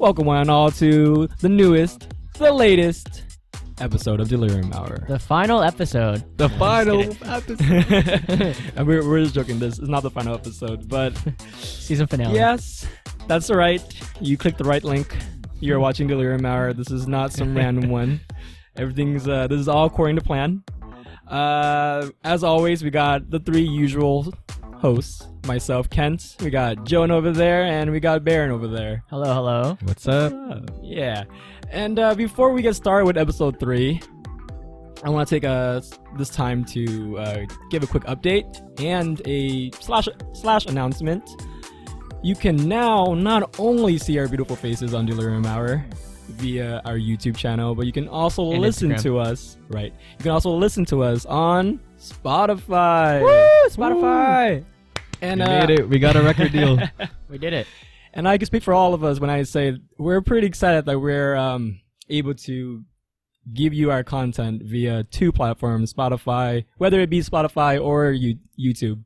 Welcome one and all to the newest, the latest episode of Delirium Hour. The final episode. The final episode. And we're just joking. This is not the final episode, but season finale. Yes, that's right. You clicked the right link. You're watching Delirium Hour. This is not some random one. Everything's this is all according to plan. As always, we got the three usual hosts. Myself, Kent. We got Joan over there, and we got Baron over there. Hello, hello. What's up? Yeah. And before we get started with episode 3, I want to take this time to give a quick update and a slash announcement. You can now not only see our beautiful faces on Delirium Hour via our YouTube channel, but you can also listen to us. Right. You can also listen to us on Spotify. Woo! Spotify. Woo! And we made it. We got a record deal. We did it. And I can speak for all of us when I say we're pretty excited that we're able to give you our content via 2 platforms, Spotify, whether it be Spotify or YouTube.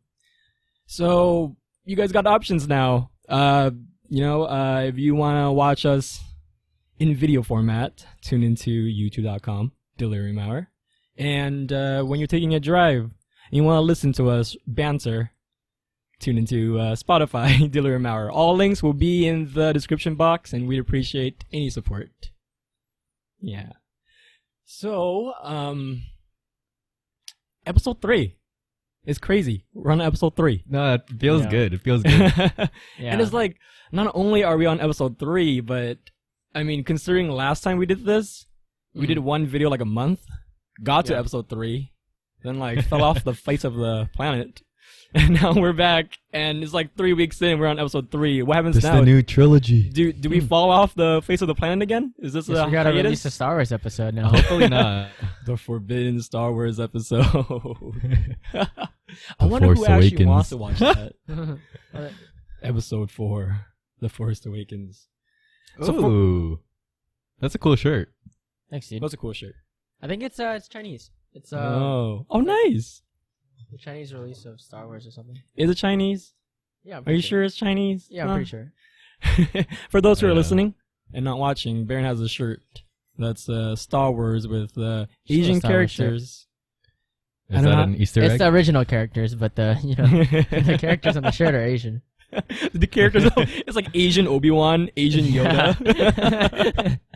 So you guys got options now. If you want to watch us in video format, tune into youtube.com, Delirium Hour. And when you're taking a drive and you want to listen to us banter, tune into Spotify, Delirium Hour. All links will be in the description box, and we'd appreciate any support. Yeah. So, episode 3 is crazy. We're on episode 3. No, it feels good. It feels good. And it's like, not only are we on episode 3, but, I mean, considering last time we did this, we did one video like a month, got to episode 3, then like fell off the face of the planet. And now we're back, and it's like 3 weeks in. We're on episode 3. What happens now? This is the new trilogy. Do we fall off the face of the planet again? Is this we gotta release a Star Wars episode now. Hopefully not. The forbidden Star Wars episode. I wonder who actually wants to watch that. Episode 4, The Force Awakens. Ooh, that's a cool shirt. Thanks, dude. That's a cool shirt. I think it's Chinese. It's oh nice. The Chinese release of Star Wars or something. Is it Chinese? Yeah. Are you sure it's Chinese? Yeah, I'm pretty sure. For those who are listening and not watching, Baron has a shirt that's Star Wars with Asian characters. Is that an Easter egg? It's the original characters, but the characters on the shirt are Asian. The characters, it's like Asian Obi-Wan, Asian Yoda.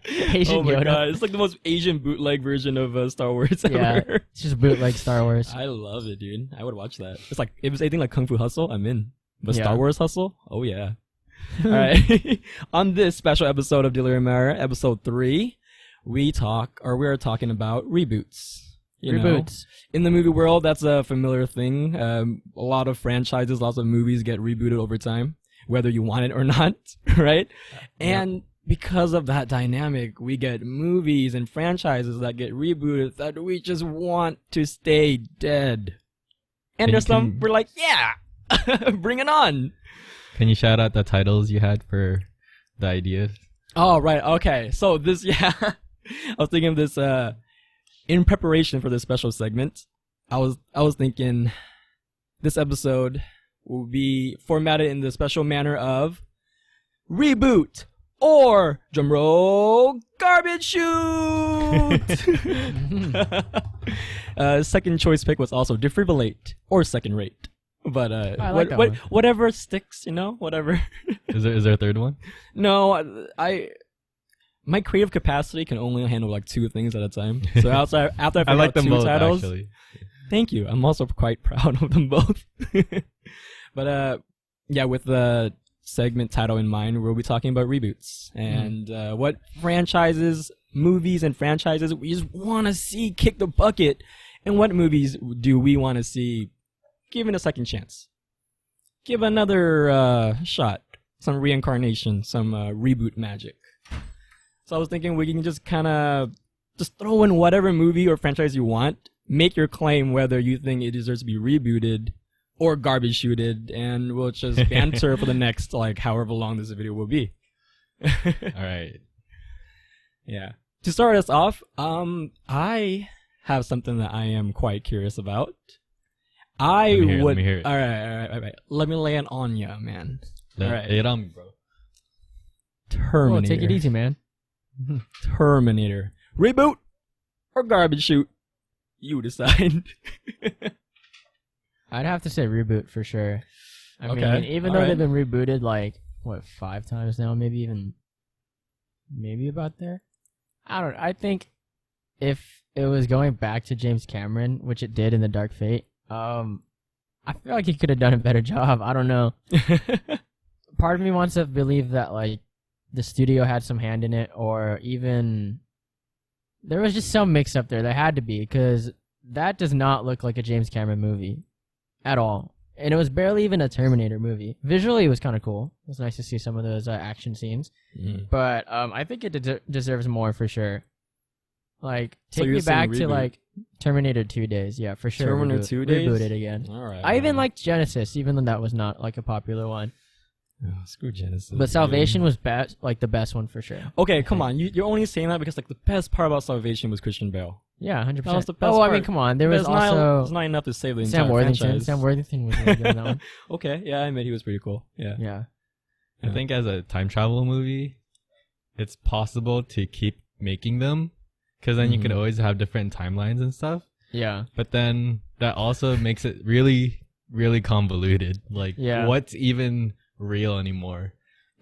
Asian Yoda. God, it's like the most Asian bootleg version of Star Wars ever. Yeah, it's just bootleg Star Wars. I love it, dude. I would watch that. It's like, if it's anything like Kung Fu Hustle, I'm in. But Star Wars Hustle? Oh yeah. Alright. On this special episode of Delirium Hour, episode 3, we are talking about reboots. Reboots. In the movie world, that's a familiar thing. A lot of franchises, lots of movies get rebooted over time, whether you want it or not, right? And because of that dynamic, we get movies and franchises that get rebooted that we just want to stay dead. And there's some, we're like, yeah, bring it on. Can you shout out the titles you had for the ideas? Oh, right. Okay. So this, I was thinking of this, in preparation for this special segment, I was thinking this episode will be formatted in the special manner of Reboot or, drumroll, Garbage Chute. Second choice pick was also Defibrillate or Second Rate. But I like that whatever sticks, whatever. Is there a third one? No, my creative capacity can only handle like 2 things at a time. So after I figure like out them 2 both, titles, actually. Thank you. I'm also quite proud of them both. But with the segment title in mind, we'll be talking about reboots and what franchises, movies, and franchises we just want to see kick the bucket, and what movies do we want to see given a second chance, give another shot, some reincarnation, some reboot magic. So I was thinking we can just kind of just throw in whatever movie or franchise you want, make your claim whether you think it deserves to be rebooted or garbage shooted, and we'll just banter for the next, like, however long this video will be. All right. Yeah. To start us off, I have something that I am quite curious about. Let me hear it. All right. Let me lay it on ya, man. Lay it on me, bro. Terminator. Well, take it easy, man. Terminator. Reboot or garbage chute? You decide. I'd have to say reboot for sure. I Okay, mean, even though alright. they've been rebooted like, 5 times now, maybe about there? I think if it was going back to James Cameron, which it did in The Dark Fate, I feel like he could have done a better job. I don't know. Part of me wants to believe that like the studio had some hand in it, or even there was just some mix up there. There had to be, because that does not look like a James Cameron movie at all. And it was barely even a Terminator movie. Visually, it was kind of cool. It was nice to see some of those action scenes. But I think it deserves more for sure. Like, So take you're me back saying to reboot. like Terminator 2 days. Yeah, for sure. Terminator 2 days? Reboot it again. All right. I even liked Genesis, even though that was not like a popular one. Oh, screw Genesis. But Salvation was like the best one for sure. Okay, come on. You're only saying that because like the best part about Salvation was Christian Bale. Yeah, 100%. That was the best I mean, part. come on. There But was it's also not enough to save the Sam entire Worthington. franchise. Sam Worthington was really good in that one. Okay, yeah, I admit he was pretty cool. Yeah. Yeah. I think as a time travel movie, it's possible to keep making them, because then you can always have different timelines and stuff. Yeah. But then that also makes it really, really convoluted. Like, Yeah. what's even real anymore?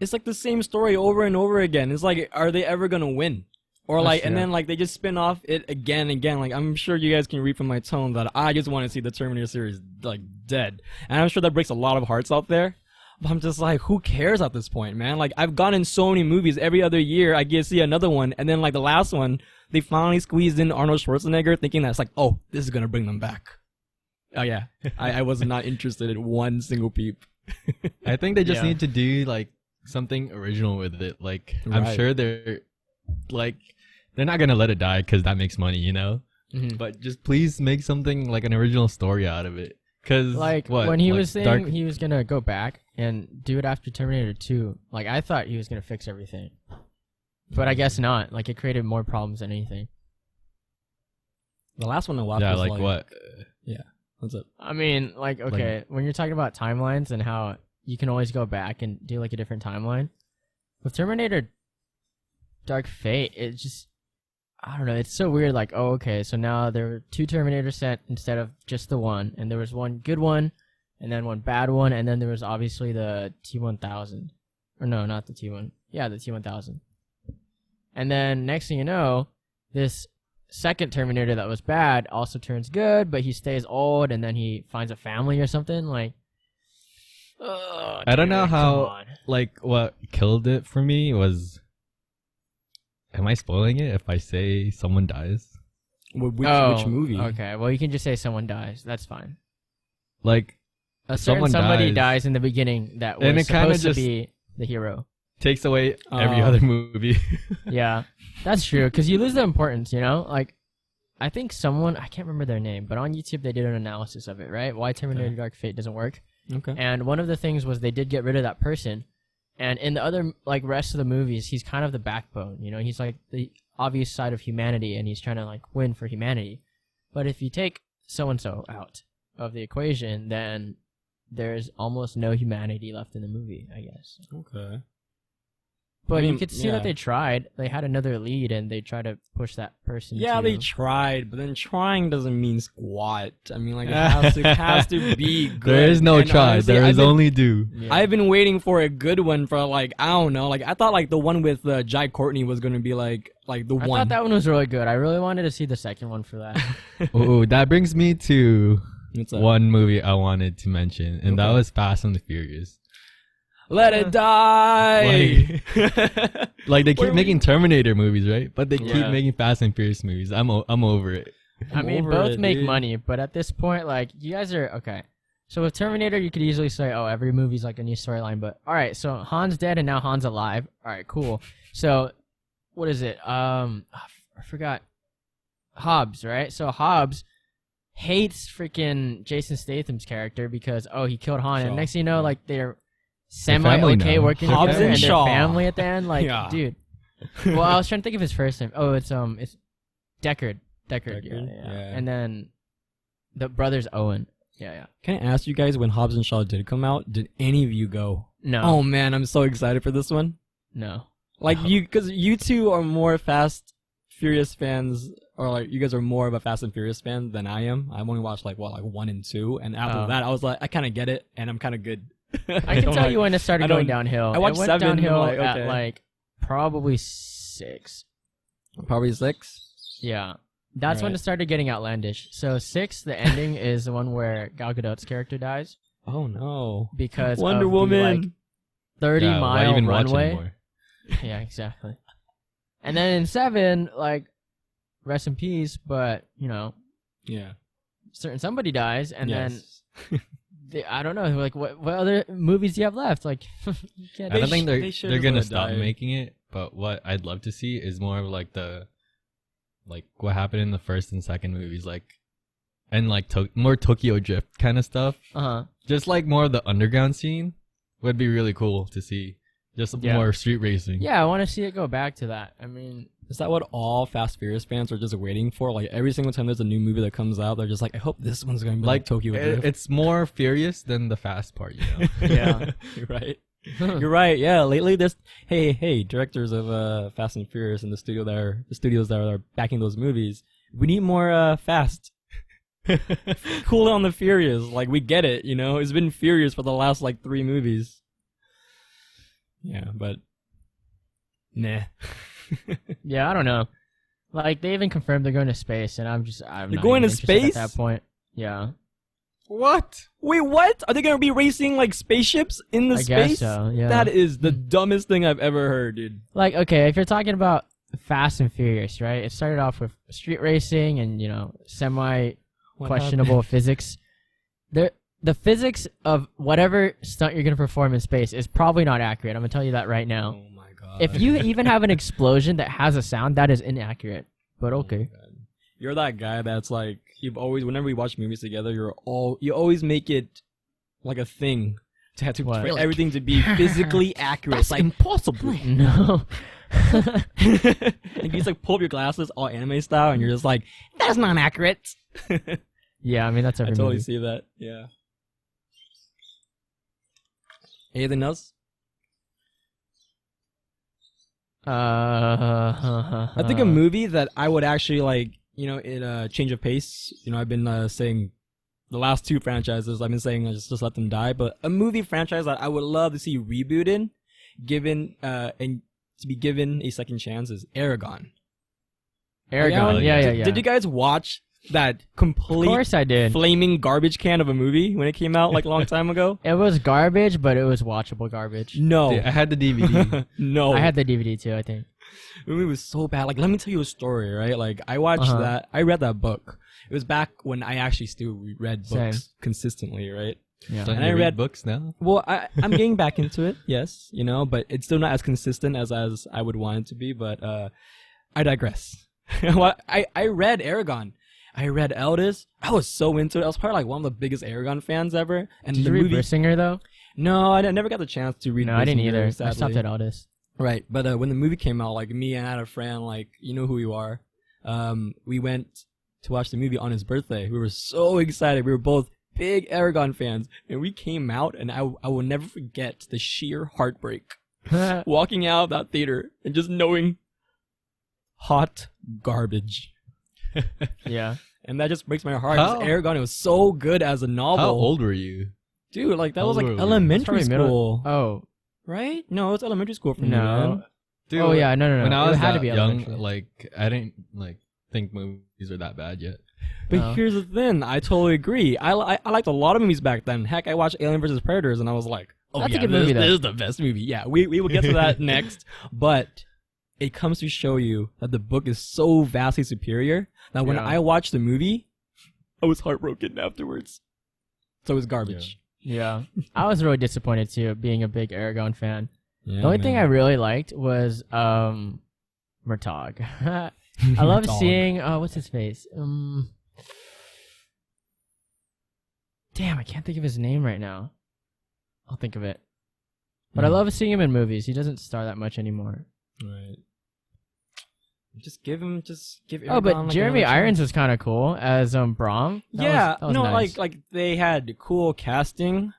It's like the same story over and over again. It's like, are they ever gonna win? Or That's like, and true. then like they just spin off it again and again. Like, I'm sure you guys can read from my tone that I just want to see the Terminator series like dead, and I'm sure that breaks a lot of hearts out there. But I'm just like, who cares at this point, man? Like, I've gone in so many movies every other year. I get to see another one, and then like the last one, they finally squeezed in Arnold Schwarzenegger, thinking that's like, oh, this is gonna bring them back. Oh yeah, I was not interested in one single peep. I think they just Yeah. need to do like something original with it. Like, I'm Right. sure they're not gonna let it die because that makes money, you know. Mhm. But just please make something like an original story out of it. Cause Like what, when he like was saying he was gonna go back and do it after Terminator 2, like I thought he was gonna fix everything, but I guess not. Like it created more problems than anything. The last one I watched yeah, was like what? What's up? I mean, like okay, when you're talking about timelines and how you can always go back and do like a different timeline with Terminator Dark Fate, it just I don't know. It's so weird. Like, oh, okay, so now there were 2 Terminators sent instead of just the one, and there was one good one, and then one bad one, and then there was obviously the T-1000, or no, not the T-1. Yeah, the T-1000. And then next thing you know, this second Terminator that was bad also turns good, but he stays old, and then he finds a family or something. Like, oh, I don't know dude, how- come on. Like what killed it for me was. Am I spoiling it if I say someone dies? Which Oh, movie? Okay, well you can just say someone dies. That's fine. Like, A certain Someone somebody dies. dies in the beginning that And was it kinda supposed to just- be the hero. takes away every Oh. other movie. Yeah, that's true, because you lose the importance, you know? Like, I think someone, I can't remember their name, but on YouTube they did an analysis of it, right? Why Terminator Dark Fate doesn't work. Okay. And one of the things was they did get rid of that person. And in the other, like, rest of the movies, he's kind of the backbone, you know? He's like the obvious side of humanity, and he's trying to, like, win for humanity. But if you take so-and-so out of the equation, then there's almost no humanity left in the movie, I guess. Okay. But I mean, you could see yeah. that they tried. They had another lead, and they tried to push that person. Yeah, to, they tried, but then trying doesn't mean squat. I mean, like, it has to be good. There is no And try. honestly, There I've is been- only do. Yeah. I've been waiting for a good one for, like, I don't know. Like, I thought, like, the one with Jai Courtney was going to be, like the I one. thought that one was really good. I really wanted to see the second one for that. Ooh, that brings me to What's up? one movie I wanted to mention, and that Okay. was Fast and the Furious. Let it die! Like they What keep are making Terminator movies, right? But they Yeah. keep making Fast and Furious movies. I'm over it. I mean, over both it, make dude. money, but at this point, like, you guys are okay. So with Terminator, you could easily say, "Oh, every movie's like a new storyline." But all right, so Han's dead and now Han's alive. All right, cool. So what is it? I forgot. Hobbs, right? So Hobbs hates freaking Jason Statham's character because he killed Han, Shaw. and next thing you know, Yeah. like they're family semi-okay now. working Hobbs together and and their Shaw. family at the end. Like, Yeah. dude. Well, I was trying to think of his first name. Oh, it's Deckard. Deckard? Yeah. Yeah. And then the brothers Owen. Yeah. Can I ask you guys, when Hobbs and Shaw did come out, did any of you go, No. oh man, I'm so excited for this one? No. Like because you two are more Fast Furious fans, or like you guys are more of a Fast and Furious fan than I am. I've only watched like 1 and 2, and after that I was like, I kind of get it, and I'm kind of good. I can tell you when it started going downhill. I watched it went 7. downhill Like, okay. at like probably 6. Probably 6. Yeah. That's when it started getting outlandish. So 6, the ending is the one where Gal Gadot's character dies. Oh no! Because Wonder of Woman. The, like, 30-mile even watch runway. anymore? Yeah, exactly. And then in 7, like, rest in peace, but you know, yeah, somebody dies, and yes. then I don't know, like what other movies do you have left? Like, you can't. I don't think they they're gonna stop died. making it. But what I'd love to see is more of like what happened in the first and second movies, like, and like more Tokyo Drift kind of stuff. Just like more of the underground scene would be really cool to see. Just more street racing. Yeah, I want to see it go back to that. I mean, is that what all Fast Furious fans are just waiting for? Like every single time there's a new movie that comes out, they're just like, I hope this one's going to be like Tokyo Drift. It's more furious than the fast part, you know? Yeah. You're right. You're right. Yeah. Lately, there's hey, directors of Fast and Furious in the studios that are backing those movies. We need more Fast. Cool on the Furious. Like we get it. You know, it's been Furious for the last like 3 movies. Yeah, but nah. Yeah, I don't know. Like they even confirmed they're going to space, and I'm They're not going even to interested space at that point. Yeah. What? Wait, what? Are they gonna be racing like spaceships in the I space? guess so, yeah. That is the dumbest thing I've ever heard, dude. Like, okay, if you're talking about Fast and Furious, right? It started off with street racing and, you know, semi-questionable physics. The physics of whatever stunt you're going to perform in space is probably not accurate. I'm going to tell you that right now. Oh my god. If you even have an explosion that has a sound, that is inaccurate. But okay. You're that guy that's like, whenever we watch movies together, you always make it like a thing to have to for everything to be physically accurate. It's like impossible. No. And you just like pull up your glasses all anime style, and you're just like, that's not accurate. Yeah, I mean that's every I totally movie. see that. Yeah. Anything else? I think a movie that I would actually like, you know, in a change of pace. You know, I've been saying the last 2 franchises. I've been saying just let them die. But a movie franchise that I would love to see rebooted, and to be given a second chance is Aragon. Aragon. Yeah. Did you guys watch that complete Of course I did. flaming garbage can of a movie when it came out like a long time ago? It was garbage, but it was watchable garbage. No. I had the DVD. No. I had the DVD too, I think. The movie was so bad. Like, let me tell you a story, right? Like, I watched that. I read that book. It was back when I actually still read books consistently, right? Yeah. So And I you read books now. Well, I'm getting back into it, yes, you know, but it's still not as consistent as I would want it to be. But I digress. I read Aragon. I read Eldest. I was so into it. I was probably like one of the biggest Aragon fans ever. And Did the you read movie, Brissinger though? No, I never got the chance to read. No, I didn't Brissinger, either. sadly. I stopped at Eldest. Right, but when the movie came out, like me and I had a friend, like you know who you are. We went to watch the movie on his birthday. We were so excited. We were both big Aragon fans, and we came out, and I will never forget the sheer heartbreak walking out of that theater and just knowing hot garbage. Yeah. And that just breaks my heart. 'Cause Aragon, it was so good as a novel. How old were you? Dude, like that How was like old were you? elementary Probably school. Oh. Right? No, it's elementary school for me, No. man. Dude, Oh yeah, no. When I It was had to that be young, elementary. like I didn't think movies were that bad yet. But No. here's the thing, I totally agree. I liked a lot of movies back then. Heck, I watched Alien vs. Predators, and I was like, oh That's a yeah, good movie, this though. is the best movie. Yeah, we will get to that next. But it comes to show you that the book is so vastly superior that when Yeah. I watched the movie, I was heartbroken afterwards. So it was garbage. Yeah. I was really disappointed too, being a big Aragon fan. Yeah, The only thing I man. really liked was Murtaugh. I love Murtaugh. seeing what's his face? Damn, I can't think of his name right now. I'll think of it. But I love seeing him in movies. He doesn't star that much anymore. Right. Just give Aragon, But like, Jeremy another Irons chance. was kind of cool as Brom. That was nice. like they had cool casting,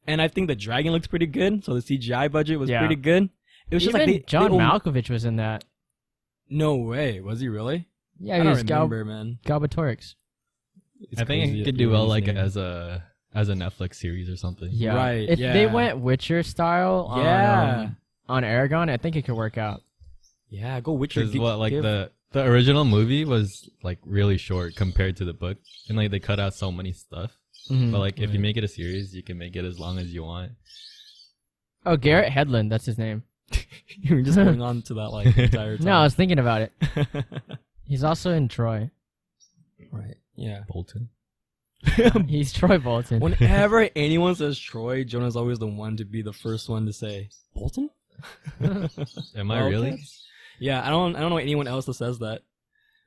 and I think the dragon looks pretty good. So the CGI budget was Yeah. pretty good, It was Even just like John they Malkovich was in that. No way, was he really? Yeah, I he don't was remember, man. Galbatorix. It's I think crazy it that could you do know well his like name. as a Netflix series or something. Yeah, Right, If they yeah. went Witcher style, Yeah. on Aragon, I think it could work out. Yeah, go Witcher. Because the original movie was like really short compared to the book, and like they cut out so many stuff. Mhm. But like if you Right. make it a series, you can make it as long as you want. Oh, Garrett Hedlund, that's his name. You were just going on to that like the entire time. No, I was thinking about it. He's also in Troy. Right. Yeah. Bolton. He's Troy Bolton. Whenever anyone says Troy, Jonah's always the one to be the first one to say Bolton. Am I Well, really? okay. Yeah, I don't know anyone else that says that,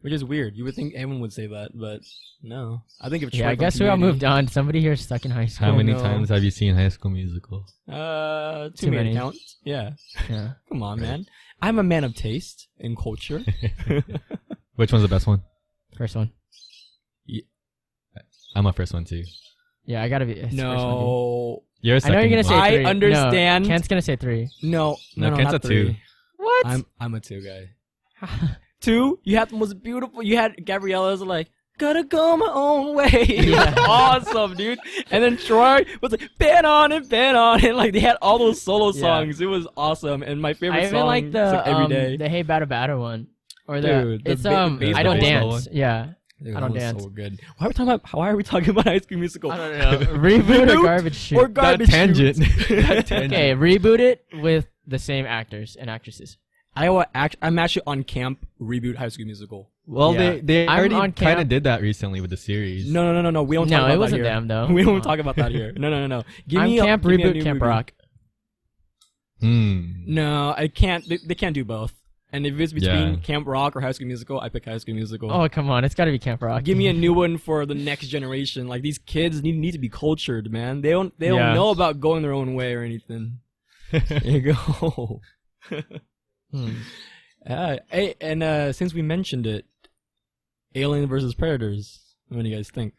which is weird. You would think everyone would say that, but no. I think if Troy Yeah, I from guess we all Community- moved on. Somebody here is stuck in high school. How many no. times have you seen High School Musical? Too Too many many. count. Yeah. Yeah. Come on, man. I'm a man of taste and culture. Which one's the best one? First one. I'm a first one too. Yeah, I gotta be. it's the first one, No. You're a dude. I second know you're gonna say one. I 3. understand. No, Kent's gonna say 3. No. No, Kent's not a 3. 2. What? I'm a 2 guy. 2, you had the most beautiful. You had Gabriella's like, gotta go my own way. Yeah. Awesome, dude. And then Troy was like, been on it. Like they had all those solo Yeah. songs. It was awesome. And my favorite I even song like is the like Every Day. the Hey Bada Bada one, or Dude, it's the I baseball don't dance. one? Yeah, Dude, I that don't was dance. So good. Why are we talking about High School Musical? I don't know. Reboot or garbage shoot. Or garbage tangent. Chute. That tangent. Okay, reboot it with the same actors and actresses. I'm actually on camp reboot High School Musical. Well, Yeah. they I'm already on kind of camp. did that recently with the series. No. We don't talk No, about it wasn't that here. them though. We don't talk about that here. No. Give I'm me Camp give me a Reboot, new Camp movie. Rock. No, I can't. They can't do both. And if it's between Yeah. Camp Rock or High School Musical, I pick High School Musical. Oh come on, it's got to be Camp Rock. Give me a new one for the next generation. Like these kids need to be cultured, man. They don't Yeah. know about going their own way or anything. There you go. Hey, and since we mentioned it, Alien versus Predators. What do you guys think?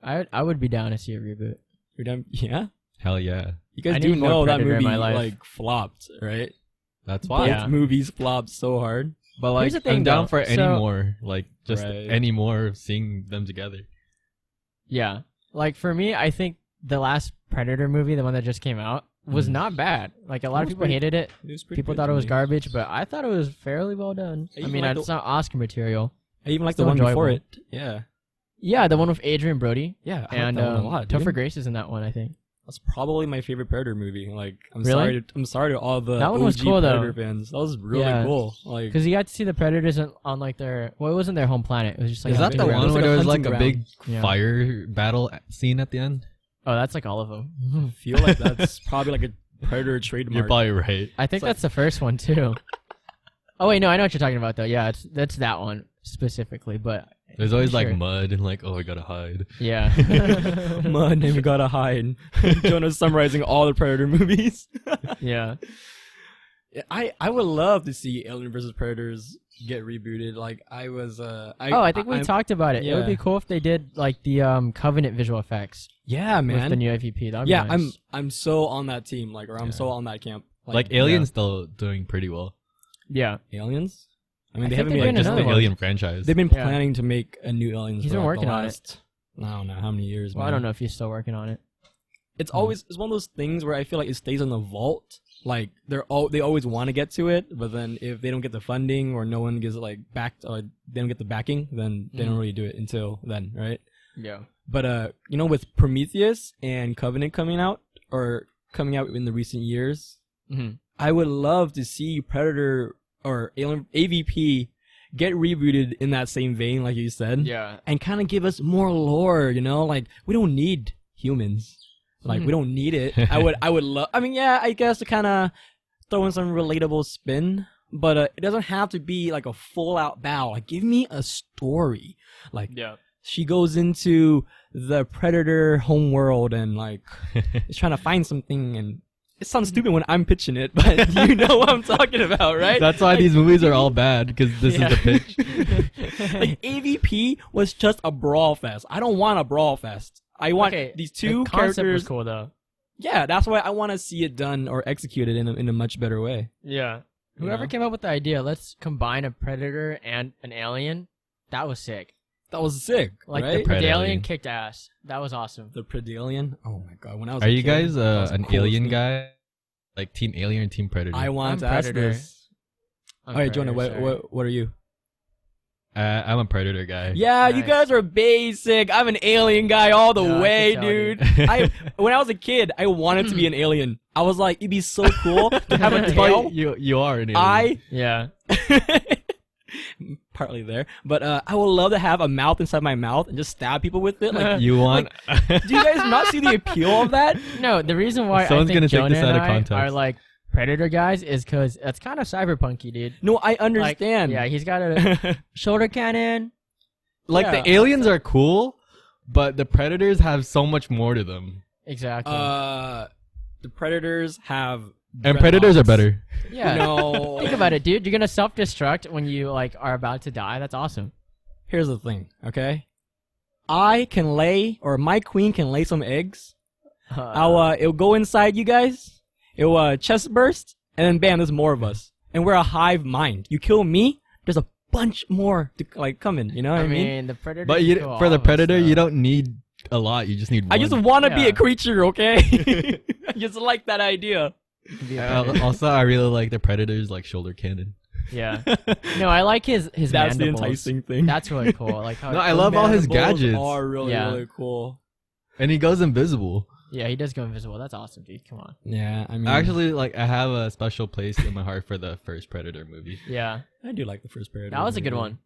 I would be down to see a reboot. You're done? Yeah. Hell yeah. You guys I do need more know that Predator in movie my life. like flopped, right? That's Both why. Yeah. movies flopped so hard. But like, Here's the thing, I'm down though. for any So- more. Like, just Right. any more of seeing them together. Yeah, like for me, I think the last Predator movie, the one that just came out, was not bad. Like a lot It of was people pretty- hated it. It was pretty People good thought to it was me. garbage, but I thought it was fairly well done. I I even mean, like it's not Oscar material. I even like the Still one before enjoyable. it. Yeah. Yeah, the one with Adrian Brody Yeah. I and like that one a lot, dude. Topher Grace is in that one, I think. That's probably my favorite Predator movie. Like, I'm Really? sorry to all the That one was OG cool, though. Predator fans. That was really Yeah. cool. Like, Because you got to see the Predators on like their it wasn't their home planet. It was just like Is a that big the ground. one It's where like a there was like hunting a big Yeah. fire battle scene at the end? Oh, that's like all of them. I feel like that's probably like a Predator trademark. You're probably right. I think like- that's the first one too. Oh wait, no, I know what you're talking about though. Yeah, that's that one specifically, but There's always Sure. like mud and like, oh, I gotta hide. yeah. Mud and we gotta hide. Jonah's summarizing all the Predator movies. Yeah. I would love to see Alien vs Predators get rebooted. Like I was I think we talked about it. It would yeah. be cool if they did like the Covenant visual effects Yeah, with man. the new AVP. That'd be Yeah, nice. I'm so on that team. Like, or I'm Yeah. so on that camp. Like Alien's still doing pretty well. Yeah. Aliens. I mean, I they think haven't they're made doing Just another the one. Alien franchise. They've been Yeah. planning to make a new Aliens. He's for been like working the on it. last, I don't know how many years. Well, I man. don't know if he's still working on it. It's always it's one of those things where I feel like it stays in the vault. Like they always want to get to it, but then if they don't get the funding or no one gives it like backed or they don't get the backing, then they don't really do it until then, right? Yeah. But you know, with Prometheus and Covenant coming out in the recent years, Mm-hmm. I would love to see Predator or Alien AVP get rebooted in that same vein, like you said. Yeah. And kind of give us more lore, you know? Like, we don't need humans. Like, we don't need it. I would love, I mean, yeah, I guess to kind of throw in some relatable spin, but it doesn't have to be like a full out battle. Like, give me a story. Like, Yeah. she goes into the Predator homeworld and, like, is trying to find something, and it sounds stupid when I'm pitching it, but you know what I'm talking about, right? That's why these movies are all bad, because this Yeah. is the pitch. Like AVP was just a brawl fest. I don't want a brawl fest. I want Okay, these two the concept characters. was cool though. Yeah, that's why I want to see it done or executed in a much better way. Yeah. You Whoever know? came up with the idea, let's combine a predator and an alien. That was sick. That was sick, Like right? the Predalien. Predalien kicked ass. That was awesome. The Predalien. Oh my god! When I was Are a you kid, guys that was the an coolest alien thing. guy? Like Team Alien or Team Predator? I want I'm to ask Predator. this. I'm All right, Jonah, Predator, sorry. what are you? I'm a Predator guy. Yeah, you Nice. guys are basic. I'm an alien guy all the Yeah, I way, can tell, dude. dude. When I was a kid, I wanted to be an alien. I was like, it'd be so cool to have a But tail. you are an alien. Yeah. Partly there, but I would love to have a mouth inside my mouth and just stab people with it. Like, You want? do you guys not see the appeal of that? No, the reason why Someone's I gonna think take Jonah this out and of I context. are like Predator guys is because it's kind of cyberpunky, dude. No, I Like, understand. yeah, he's got a shoulder cannon. Like Yeah. the aliens are cool, but the Predators have so much more to them. Exactly. The predators have And Predators are dreadlocks. better. yeah. No. Think about it, dude. You're gonna self-destruct when you like are about to die. That's awesome. Here's the thing, okay? I can lay, or my queen can lay some eggs. It'll go inside you guys. It'll chest burst, and then bam, there's more of us, and we're a hive mind. You kill me, there's a bunch more to like come in. You know what I I mean? mean, the Predator. But for the Predator, you don't need a lot. You just need one. I just want to be Yeah. a creature, okay? I just like that idea. Also, I really like the Predator's like shoulder cannon. Yeah. No, I like his That's mandibles. the enticing thing. That's really cool. Like how No, I love all his Mandibles gadgets. Are really Yeah. really cool. And he goes invisible. yeah, he does go invisible. That's awesome, dude. Come on. Yeah, I mean, Actually, like I have a special place in my heart for the first Predator movie. Yeah, I do like the first Predator. that was a good movie. one.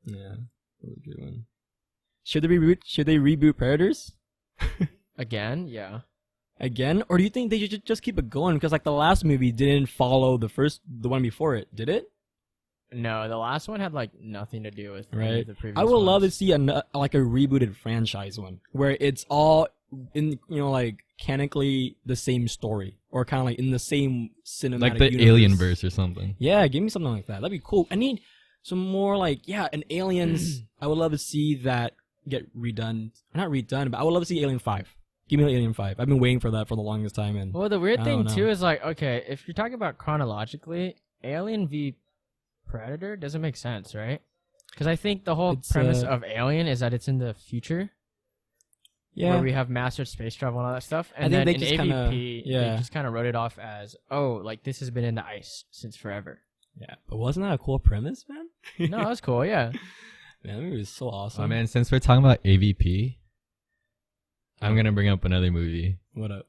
Yeah, that was a good one. Should they reboot? Should they reboot Predators Again, yeah. again, or do you think they should just keep it going? Because like the last movie didn't follow the one before it, did it? No, the last one had like nothing to do with any Right. of the previous I would love to ones. see like a rebooted franchise one where it's all in like canonically the same story or kind of like in the same cinematic Like the universe. Alien verse or something. Yeah, give me something like that. That'd be cool. I need some more like an Aliens. I would love to see that get redone. Not redone, but I would love to see Alien 5. Give me Alien 5. I've been waiting for that for the longest time. And Well, the weird I thing don't too know. is like, okay, if you're talking about chronologically, Alien v Predator doesn't make sense, right? Because I think the whole It's, premise of Alien is that it's in the future, yeah, where we have mastered space travel and all that stuff. And think then they in just AVP, kinda- they just kind of wrote it off as, oh, like this has been in the ice since forever. yeah. But wasn't that a cool premise, man? No, that was cool. Yeah. Man, that movie was so awesome. Oh man, since we're talking about AVP, I'm gonna bring up another movie, What up?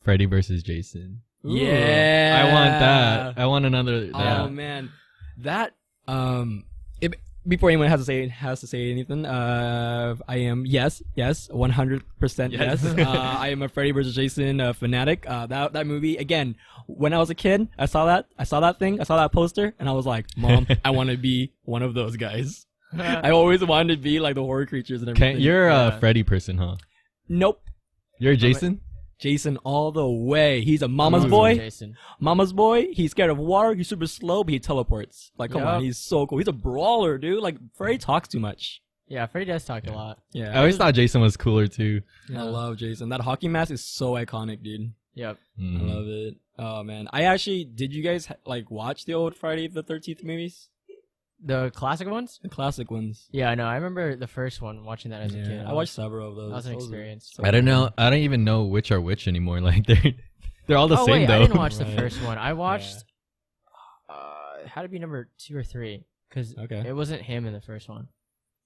Freddy versus Jason. Yeah, I want that. I want another. Oh that. man, that before anyone has to say anything, I am yes, 100% yes. Yes. I am a Freddy vs. Jason fanatic. That movie again. When I was a kid, I saw that poster, and I was like, Mom, I want to be one of those guys. I always wanted to be like the horror creatures and everything. You're Yeah. a Freddy person, huh? Nope, You're a Jason. Jason all the way. He's a mama's Awesome, boy. Jason. Mama's boy. He's scared of water. He's super slow, but he teleports. Like, come on, Yup. he's so cool. He's a brawler, dude. Like, Freddy talks too much. Yeah, Freddy does talk a lot. Yeah, I always thought Jason was cooler too. I love Jason. That hockey mask is so iconic, dude. Yep. Mhm. I love it. Oh man, I actually did. You guys like watch the old Friday the 13th movies, The classic ones? the classic ones? Yeah, I know. I remember the first one, watching that as a kid. I watched several of those. That was an Those are experience. so I don't know. fun. I don't even know which are which anymore. Like they're all the Oh same wait, though. I didn't watch the Right. first one. I watched. It had to be number 2 or 3 because Okay. it wasn't him in the first one.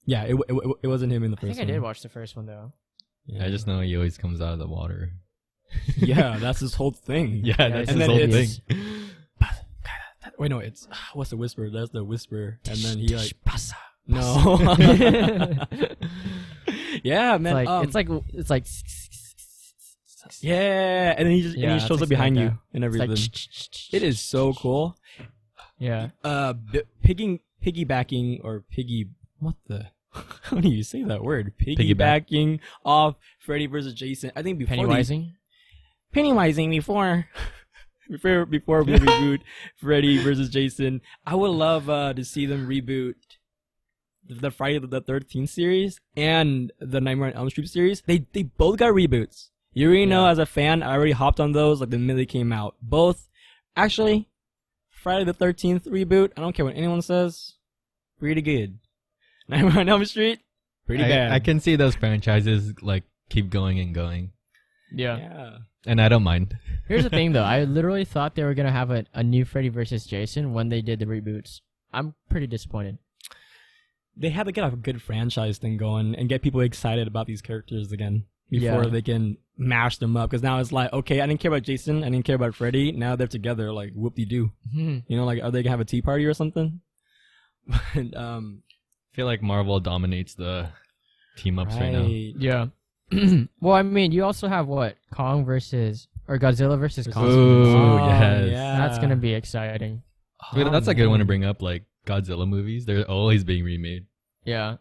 Yeah, it wasn't him in the I first. think I did one. watch the first one though. Yeah. I just know he always comes out of the water. yeah, that's his whole thing. Yeah, that's it's his and whole then thing. it's wait, no, it's what's the whisper? That's the whisper, and then he like no. yeah, man. It's like yeah, and then he just Yeah, it's shows like up behind something you like and it's everything. like It is so cool. Yeah. Piggybacking or piggy. What the? How do you say that word? Piggyback. Piggybacking off Freddy versus Jason. I think before Pennywising. Pennywising before we reboot Freddy versus Jason. I would love to see them reboot the Friday the 13th series and the Nightmare on Elm Street series. They both got reboots, You already know, as a fan, I already hopped on those like the minute they came out. Both, actually, Friday the 13th reboot, I don't care what anyone says, pretty good. Nightmare on Elm Street, pretty bad. I can see those franchises like keep going and going. Yeah. And I don't mind. Here's the thing, though. I literally thought they were going to have a new Freddy versus Jason when they did the reboots. I'm pretty disappointed. They had to get a good franchise thing going and get people excited about these characters again before they can mash them up. Because now it's like, okay, I didn't care about Jason, I didn't care about Freddy. Now they're together, like whoop-de-doo. You know, like, are they gonna have a tea party or something? But, I feel like Marvel dominates the team ups right now. Yeah. Well, I mean, you also have Godzilla versus Kong. Ooh, yes. Yeah. That's gonna be exciting. Wait, that's a good one to bring up. Like Godzilla movies, they're always being remade. Yeah.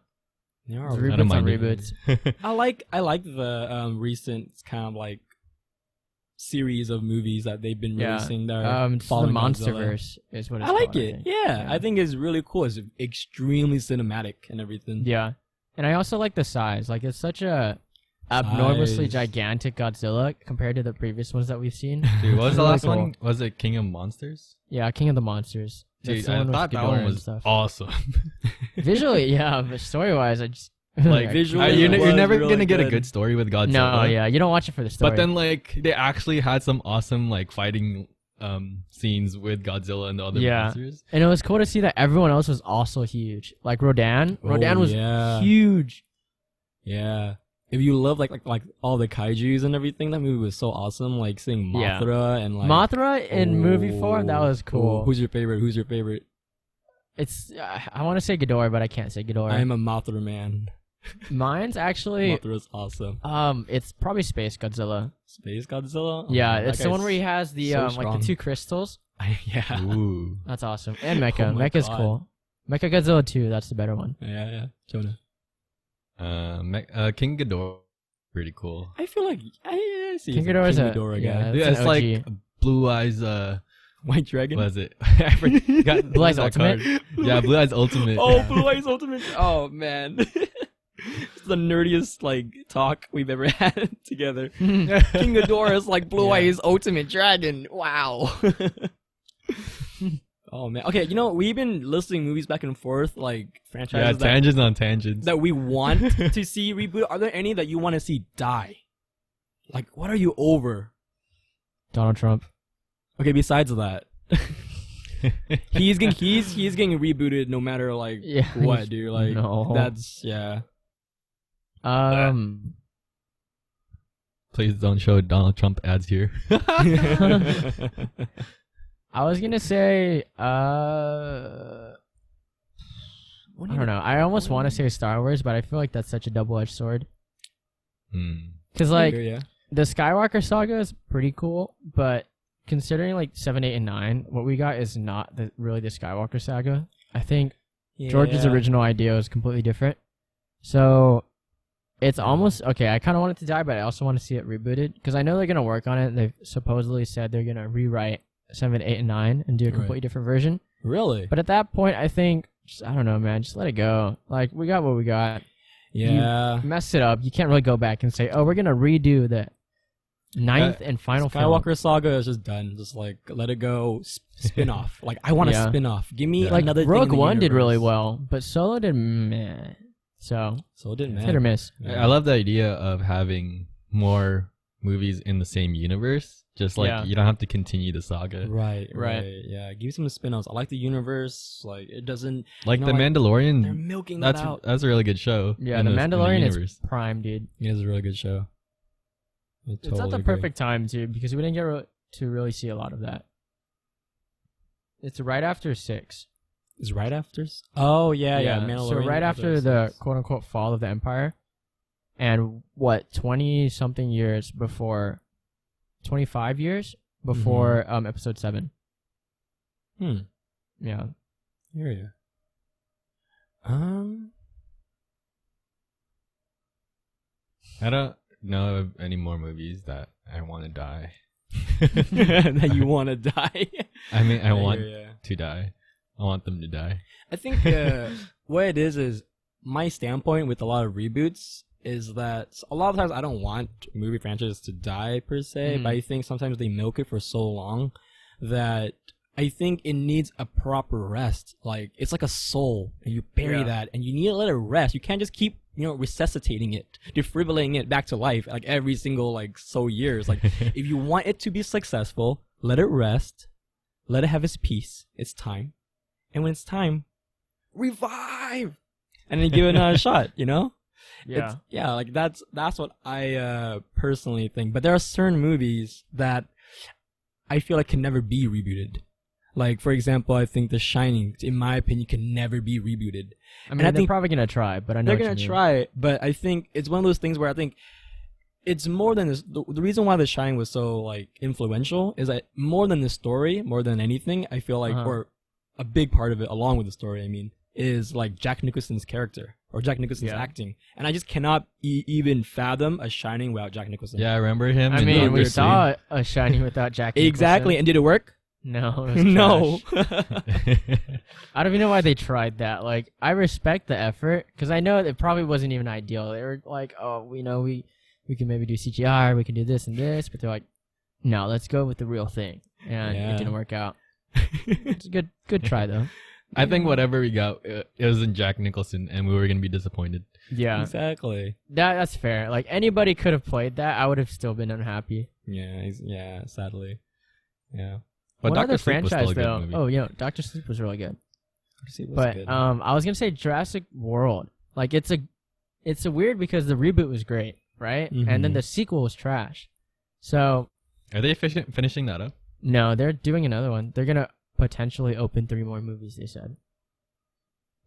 Yeah, Reboots on reboots. I like the recent kind of like series of movies that they've been releasing. That are the following MonsterVerse is what it's I like called, it. Yeah, I think it's really cool. It's extremely cinematic and everything. Yeah, and I also like the size. Like, it's such a abnormously gigantic Godzilla compared to the previous ones that we've seen. Dude, what was the last one? Was it King of Monsters? Yeah, King of the Monsters. Dude, I thought that one was awesome. Visually, yeah, but story-wise, I just like visually, you're never really gonna get a good. good story with Godzilla. No, yeah, you don't watch it for the story. But then like they actually had some awesome like fighting scenes with Godzilla and the other monsters. And it was cool to see that everyone else was also huge. Like Rodan was huge. Yeah. If you love like all the kaijus and everything, that movie was so awesome. Like seeing Mothra and like Mothra in movie form, that was cool. Who's your favorite? It's I want to say Ghidorah, but I can't say Ghidorah. I'm a Mothra man. Mine's actually Mothra's awesome. It's probably Space Godzilla. Space Godzilla? Yeah, it's the one where he has the like the two crystals. Yeah. Ooh. That's awesome. And Mecha. Mecha's cool. Mecha Godzilla 2, that's the better one. Yeah. Jonah. King Ghidorah, pretty cool. I feel like I see King Ghidorah's King Ghidorah guy. Yeah, it's like Blue Eyes. White Dragon. What is it? I forgot. Blue Eyes Ultimate. Yeah, Blue Eyes Ultimate. Oh, Blue Eyes Ultimate. Oh man, it's the nerdiest like talk we've ever had together. King Ghidorah is like Blue Eyes Ultimate Dragon. Wow. Oh man. Okay, you know, we've been listing movies back and forth, like franchises. Yeah, tangents on tangents. That we want to see reboot. Are there any that you want to see die? Like, what are you over? Donald Trump. Okay, besides that, he's getting rebooted no matter like what, dude. Like that's Please don't show Donald Trump ads here. I was gonna say, I don't know. I almost want to say Star Wars, but I feel like that's such a double-edged sword. Because like the Skywalker saga is pretty cool, but considering like 7, 8, and 9, what we got is not really the Skywalker saga. I think George's original idea was completely different. So it's almost okay. I kind of want it to die, but I also want to see it rebooted because I know they're gonna work on it. They've supposedly said they're gonna rewrite 7, 8, and 9 and do a completely different version. Really? But at that point, I think, I don't know, man. Just let it go. Like, we got what we got. Yeah. You messed it up. You can't really go back and say, oh, we're going to redo the 9th and final Skywalker saga is just done. Just, like, let it go. Spin off. Like, I want a spin off. Give me another thing. Rogue One did really well, but Solo did meh. So did meh. Hit or miss. I love the idea of having more movies in the same universe. Just like you don't have to continue the saga. Right. Yeah, give some spin-offs. I like the universe. Like it doesn't like the Mandalorian. They're milking that out. That's a really good show. Yeah, the Mandalorian is prime, dude. It is a really good show. It's at the perfect time too because we didn't get to really see a lot of that. It's right after 6. Is right after? Oh yeah. Mandalorian. So right after the quote-unquote fall of the Empire, and 20-something years before. 25 years before episode 7. Yeah. Hear you. I don't know of any more movies that I want to die. That you want to die? I mean, I want to die. I want them to die. I think what it is my standpoint with a lot of reboots is that a lot of times I don't want movie franchises to die per se, but I think sometimes they milk it for so long that I think it needs a proper rest. Like, it's like a soul, and you bury that, and you need to let it rest. You can't just keep, resuscitating it, defibrillating it back to life, like, every single, like, so years. Like, if you want it to be successful, let it rest, let it have its peace, its time, and when it's time, revive! And then give it another shot, Yeah. Like, that's what I, personally think. But there are certain movies that I feel like can never be rebooted. Like, for example, I think The Shining, in my opinion, can never be rebooted. I mean, they're probably going to try, but I know they're going to try, but I think it's one of those things where I think it's more than this. The reason why The Shining was so, like, influential is that more than the story, more than anything, I feel like, or a big part of it, along with the story, I mean, is, like, Jack Nicholson's character, or Jack Nicholson's acting. And I just cannot even fathom A Shining without Jack Nicholson. Yeah, I remember him. I mean, we saw A Shining without Jack Nicholson. Exactly, and did it work? No, it was no. I don't even know why they tried that. Like, I respect the effort because I know it probably wasn't even ideal. They were like, "Oh, we can maybe do CGI, we can do this and this," but they're like, "No, let's go with the real thing," and it didn't work out. It's a good try though. I think whatever we got, it wasn't Jack Nicholson, and we were gonna be disappointed. Yeah, exactly. That's fair. Like, anybody could have played that. I would have still been unhappy. Yeah, sadly. Yeah. But Dr. Sleep franchise was still a good movie. Oh, yeah, Dr. Sleep was really good. But I was gonna say Jurassic World. Like, it's a weird because the reboot was great, right? And then the sequel was trash. So are they finishing that up? No, they're doing another one. They're gonna potentially open 3 more movies. They said.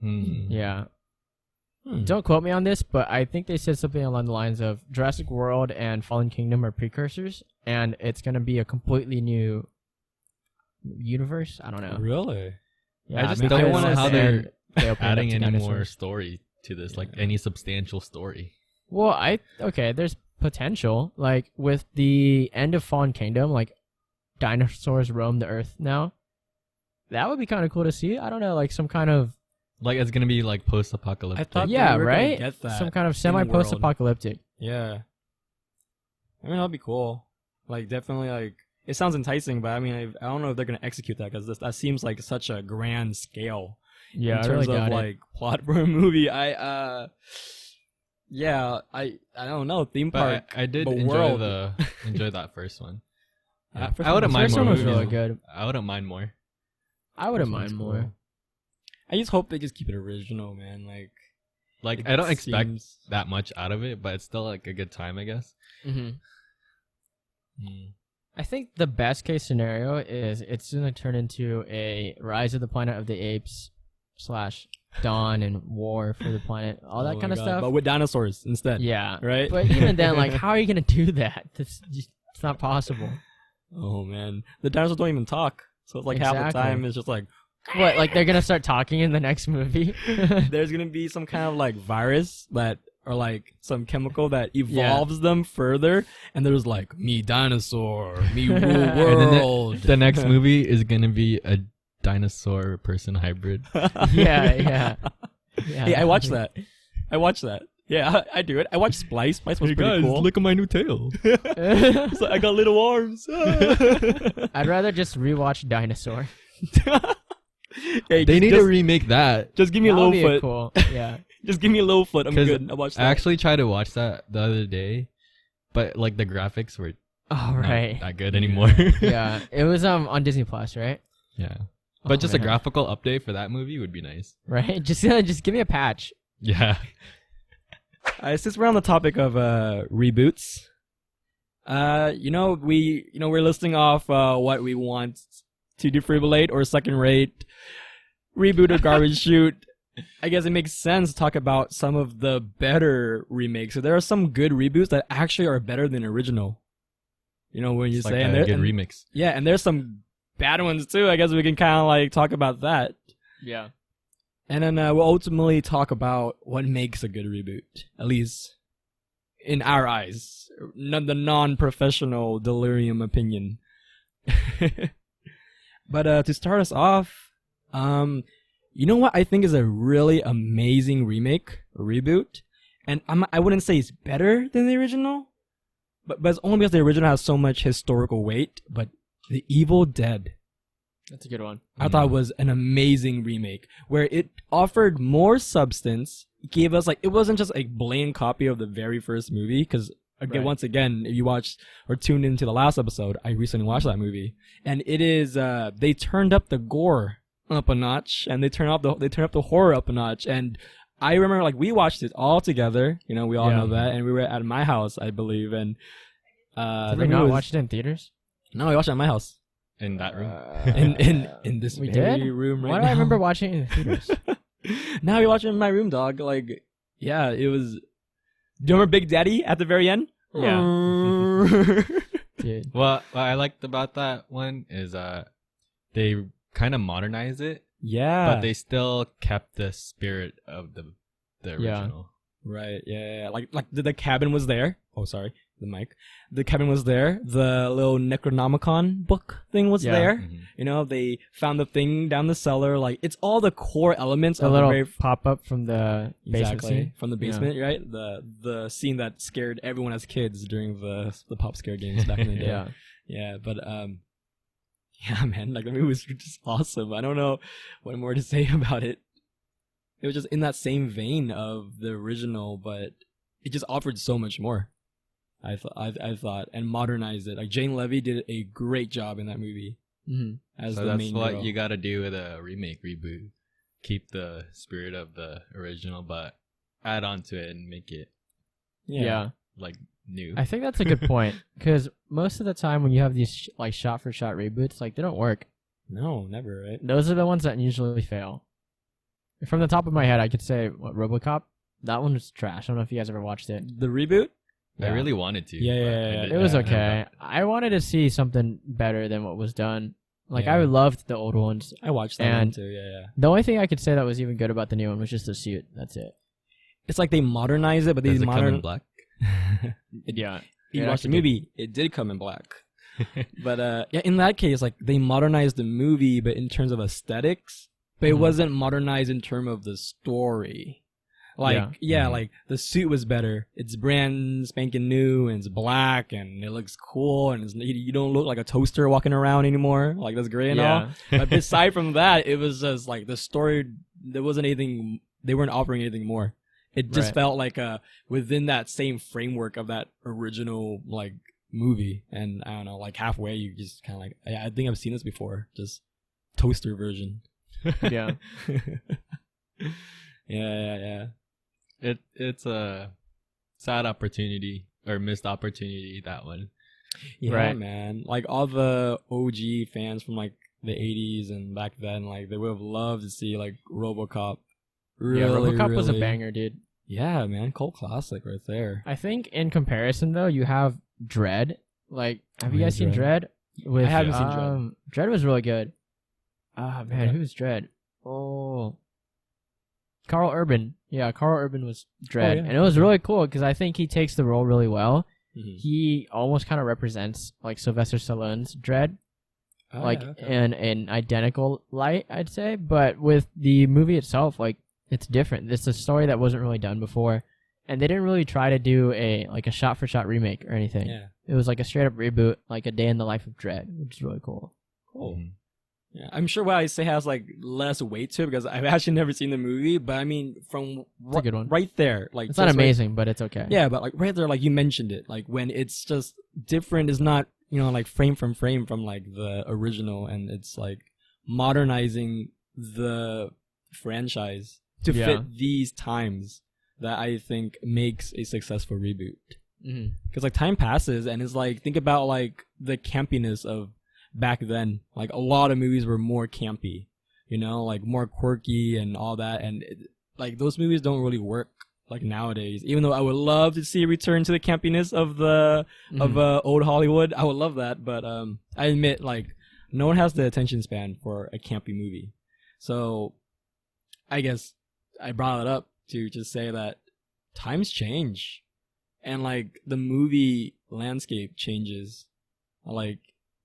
Yeah. Don't quote me on this, but I think they said something along the lines of Jurassic World and Fallen Kingdom are precursors, and it's gonna be a completely new universe. I don't know. Really? Yeah, I just don't know how they're adding any more story to this, like any substantial story. Well, there's potential. Like, with the end of Fallen Kingdom, like, dinosaurs roam the earth now. That would be kind of cool to see. I don't know, like some kind of... Like, it's going to be like post-apocalyptic. I thought right? Get that some kind of semi-post-apocalyptic. Yeah. I mean, that'd be cool. Like, definitely, like... It sounds enticing, but I mean, I don't know if they're going to execute that because that seems like such a grand scale. Yeah, in terms of like plot for a movie. I don't know, theme park. But I did enjoy that first one. Yeah, I wouldn't mind more. The first one was really good. I wouldn't mind more. I wouldn't mind more. I just hope they just keep it original, man. Like I don't expect that much out of it, but it's still like a good time, I guess. I think the best case scenario is it's going to turn into a Rise of the Planet of the Apes / Dawn and War for the Planet, all that kind of stuff. But with dinosaurs instead. Yeah. Right? But even then, like, how are you going to do that? It's not possible. Oh, man. The dinosaurs don't even talk. So it's like half the time it's just like... What, like they're going to start talking in the next movie? There's going to be some kind of like virus or like some chemical that evolves them further, and there's like me dinosaur, me rule world. The next movie is gonna be a dinosaur person hybrid. Yeah. Hey, I watched that. Yeah, I do it. I watched Splice. Splice was pretty cool. Look at my new tail. It's like, I got little arms. I'd rather just rewatch Dinosaur. Hey, they need to remake that. Just give me a Littlefoot. Cool. Yeah. Just give me a Littlefoot. I'm good. I watched that. I actually tried to watch that the other day, but like the graphics were not that good anymore. Yeah, it was on Disney Plus, right? Yeah, but just a graphical update for that movie would be nice, right? Just give me a patch. Yeah. Since we're on the topic of reboots, we're listing off what we want to defibrillate or second rate, reboot or garbage shoot. I guess it makes sense to talk about some of the better remakes. So there are some good reboots that actually are better than original. You know, when you it's say like a good remix. Yeah, and there's some bad ones too. I guess we can kind of like talk about that. Yeah. And then we'll ultimately talk about what makes a good reboot, at least in our eyes, the non-professional Delirium opinion. But to start us off, you know what I think is a really amazing remake, or reboot, and I wouldn't say it's better than the original, but it's only because the original has so much historical weight. But The Evil Dead, That's a good one. I thought was an amazing remake where it offered more substance, gave us like, it wasn't just a blatant copy of the very first movie, because again, once again, if you watched or tuned into the last episode, I recently watched that movie, and it is they turned up the gore up a notch, and they turned up the horror up a notch. And I remember like we watched it all together, you know, we all know that, and we were at my house, I believe, and did we not watch it in theaters? No, we watched it at my house. In that room? In this we very did? room right Why now. do I remember watching it in theaters? Now we watch it in my room, dog. Like, yeah, it was. Do you remember Big Daddy at the very end? Yeah. Dude. What I liked about that one is they kind of modernized it, Yeah. but they still kept the spirit of the original. Right. Yeah. Like the cabin was there. Oh, sorry, the mic. The cabin was there. The little Necronomicon book thing was there. Mhm. You know, they found the thing down the cellar. Like, it's all the core elements A of little the very pop up from the basement scene. from the basement, right? The scene that scared everyone as kids during the pop scare games back in the day. Yeah. Yeah, but yeah, man, like the movie was just awesome. I don't know what more to say about it. It was just in that same vein of the original, but it just offered so much more. I thought, and modernized it. Like, Jane Levy did a great job in that movie as So the that's main what girl. you got to do with a reboot. Keep the spirit of the original, but add on to it and make it Yeah. like new. I think that's a good point, because most of the time when you have these like shot for shot reboots, like they don't work. No, never, right? Those are the ones that usually fail. From the top of my head, I could say RoboCop. That one was trash. I don't know if you guys ever watched it. The reboot? I really wanted to. Yeah, but yeah, I yeah. didn't- It was I okay. I wanted to see something better than what was done. Like, I loved the old ones. I watched that one And too. Yeah. the only thing I could say that was even good about the new one was just the suit. That's it. It's like they modernized it, but they Does it come in modern. black? Yeah. You It watched the actually movie; it did come in black. But yeah, in that case, like they modernized the movie, but in terms of aesthetics, but it wasn't modernized in terms of the story. Like, like the suit was better. It's brand spanking new, and it's black, and it looks cool, and you don't look like a toaster walking around anymore. Like, that's great and all. But aside from that, it was just like the story. There wasn't anything. They weren't offering anything more. It just felt like within that same framework of that original like movie, and I don't know, like halfway you just kind of like, I think I've seen this before, just toaster version. Yeah. Yeah. It's a sad opportunity or missed opportunity, that one. Yeah, Right. man. Like all the OG fans from like the 80s and back then, like they would have loved to see like RoboCop. RoboCop was a really- banger, dude. Yeah, man. Cult classic right there. I think in comparison, though, you have Dread. Like, have you Yeah, guys seen Dread? I haven't seen Dread. Dread was really good. Ah, man, Okay. who's Dread? Oh, Carl Urban. Yeah, Carl Urban was Dread, yeah. and it was really cool because I think he takes the role really well. Mhm. He almost kind of represents like Sylvester Stallone's Dread, Oh, like yeah, okay. in an identical light, I'd say. But with the movie itself, like it's different. It's a story that wasn't really done before, and they didn't really try to do a shot for shot remake or anything. Yeah. It was like a straight up reboot, like a day in the life of Dread, which is really cool. Cool. Mhm. Yeah, I'm sure what I say has like less weight to it because I've actually never seen the movie. But I mean, from It's a good one. right there, like It's not just right- amazing, but it's okay. yeah, but like right there, like you mentioned it, like when it's just different, is not, you know, like frame from like the original, and it's like modernizing the franchise to Yeah. fit these times that I think makes a successful reboot. Mm-hmm. Because like time passes, and it's like, think about like the campiness of back then. Like a lot of movies were more campy, you know, like more quirky and all that, and like those movies don't really work like nowadays. Even though I would love to see a return to the campiness of the of old Hollywood, I would love that. But I admit, like, no one has the attention span for a campy movie. So I guess I brought it up to just say that times change, and like the movie landscape changes. Like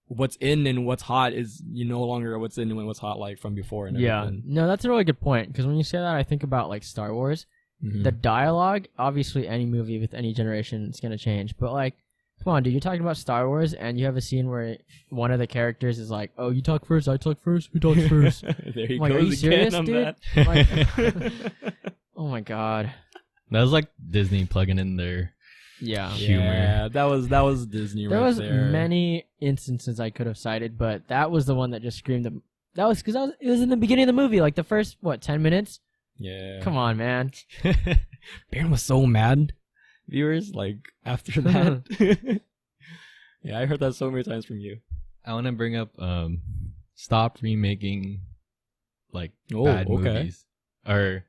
what's in and what's hot is no longer what's in and what's hot like from before. And Yeah. everything. No, that's a really good point, because when you say that, I think about like Star Wars, The dialogue, obviously, any movie with any generation is gonna change. But like, come on, dude, you're talking about Star Wars, and you have a scene where one of the characters is like, "Oh, you talk first, I talk first. Who talks first?" There he like, goes are you serious, on dude? that. Like, oh my god. That was like Disney plugging in their Yeah. humor. Yeah, that was Disney. There right was there. many instances I could have cited, but that was the one that just screamed. That was because it was in the beginning of the movie, like the first 10 minutes. Yeah. Come on, man. Baron was so mad. Viewers, like after that. Yeah, I heard that so many times from you. I want to bring up stop remaking like Oh, bad okay. movies. Or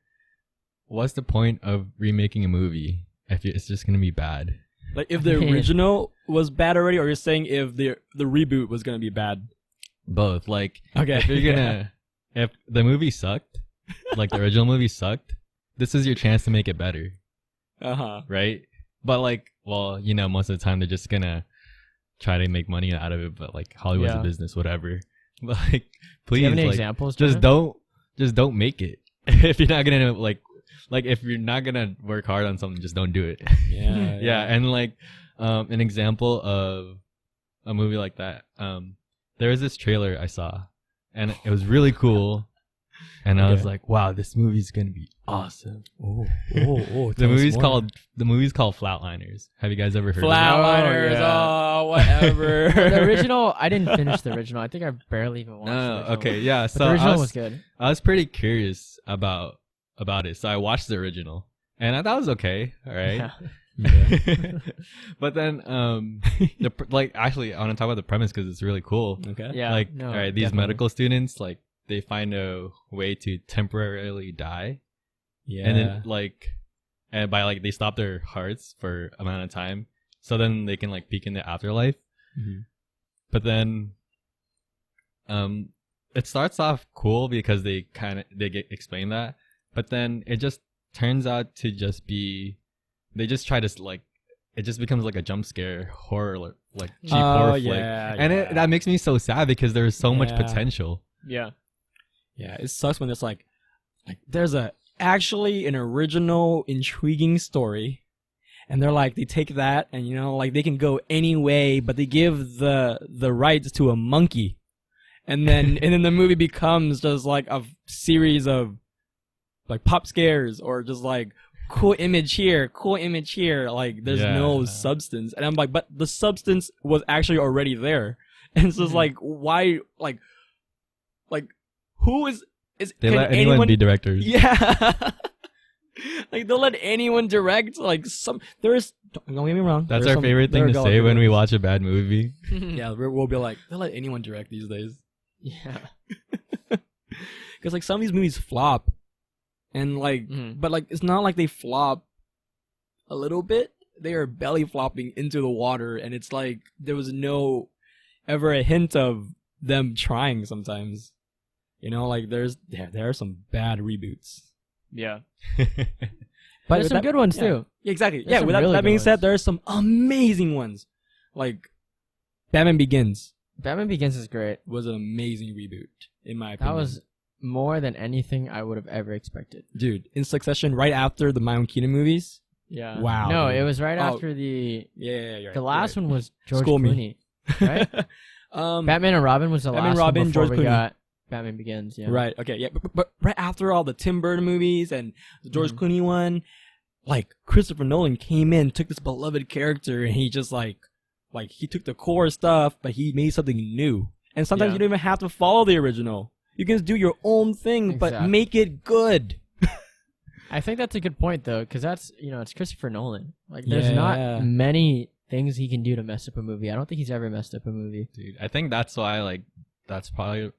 what's the point of remaking a movie if it's just gonna be bad? Like if the original was bad already, or you're saying if the reboot was gonna be bad? Both. Like Okay. if you're gonna if the movie sucked, like the original movie sucked, this is your chance to make it better, right? But like, well, you know, most of the time they're just gonna try to make money out of it. But like Hollywood's a business, whatever. But like, please, Do you have any like, examples? just don't make it. If you're not gonna like if you're not gonna work hard on something, just don't do it. Yeah. Yeah, and like an example of a movie like that. There was this trailer I saw, and it was really cool. And I was like, "Wow, this movie's gonna be awesome." Oh. The movie's called Flatliners. Have you guys ever heard of Flatliners. yeah. Oh, whatever. The original, I didn't finish the original. I think I barely even it? watched No, the original. okay, yeah. But So the original was good. I was pretty curious about it, so I watched the original, and I thought it was okay. All right. Yeah. But then actually I want to talk about the premise because it's really cool. Okay. Yeah. Like, no, all right, these definitely. medical students, like, they find a way to temporarily die, Yeah. and then and by like they stop their hearts for amount of time, so then they can like peek in the afterlife. Mhm. But then, it starts off cool because they explain that, but then it just turns out to just be, they just try to like, it just becomes like a jump scare horror, like cheap horror flick, and that makes me so sad because there's so much potential. Yeah. Yeah, it sucks when it's like there's actually an original intriguing story, and they're like, they take that and like they can go any way, but they give the rights to a monkey, and then the movie becomes just like a series of like pop scares or just like cool image here, like there's no substance, and I'm like, but the substance was actually already there, and it's just like, why, like who is They can let anyone be directors. Yeah. Like they'll let anyone direct. Like don't get me wrong. That's our favorite thing to say when we watch a bad movie. Yeah, we'll be like, they'll let anyone direct these days. Yeah. Because like some of these movies flop, and like, but like it's not like they flop a little bit. They are belly flopping into the water, and it's like there was no ever a hint of them trying. Sometimes, like there are some bad reboots. Yeah. But there's some good ones too. Yeah, exactly. There's some With really that being good said, ones. there are some amazing ones. Like Batman Begins Batman Begins is great. was an amazing reboot, in my opinion. That was more than anything I would have ever expected. Dude, in succession, right after the Michael Keaton movies. Yeah. Wow. No, it was right Oh. after the Yeah, you're right. the last one was George School Clooney, me. right? Batman and Robin was the Batman, last Robin, one before George we Clooney. got Batman Begins. Yeah. Right. Okay. Yeah. But right after all the Tim Burton movies and the George Clooney one, like Christopher Nolan came in, took this beloved character, and he just like he took the core stuff, but he made something new. And sometimes you don't even have to follow the original. You can just do your own thing, but Exactly. make it good. I think that's a good point though, because that's it's Christopher Nolan. Like, there's Yeah. not many things he can do to mess up a movie. I don't think he's ever messed up a movie. Dude, I think that's why that's probably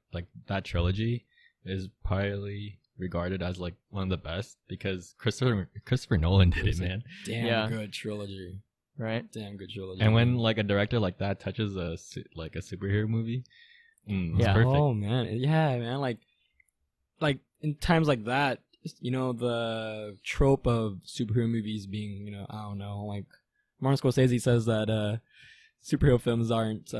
that trilogy is probably regarded as like one of the best because Christopher Nolan did it, man. Damn good trilogy. Right? Damn good trilogy. And when like a director like that touches a superhero movie, it's Yeah. perfect. Oh man, yeah, man. Like in times like that, the trope of superhero movies being, I don't know, like Martin Scorsese says that superhero films aren't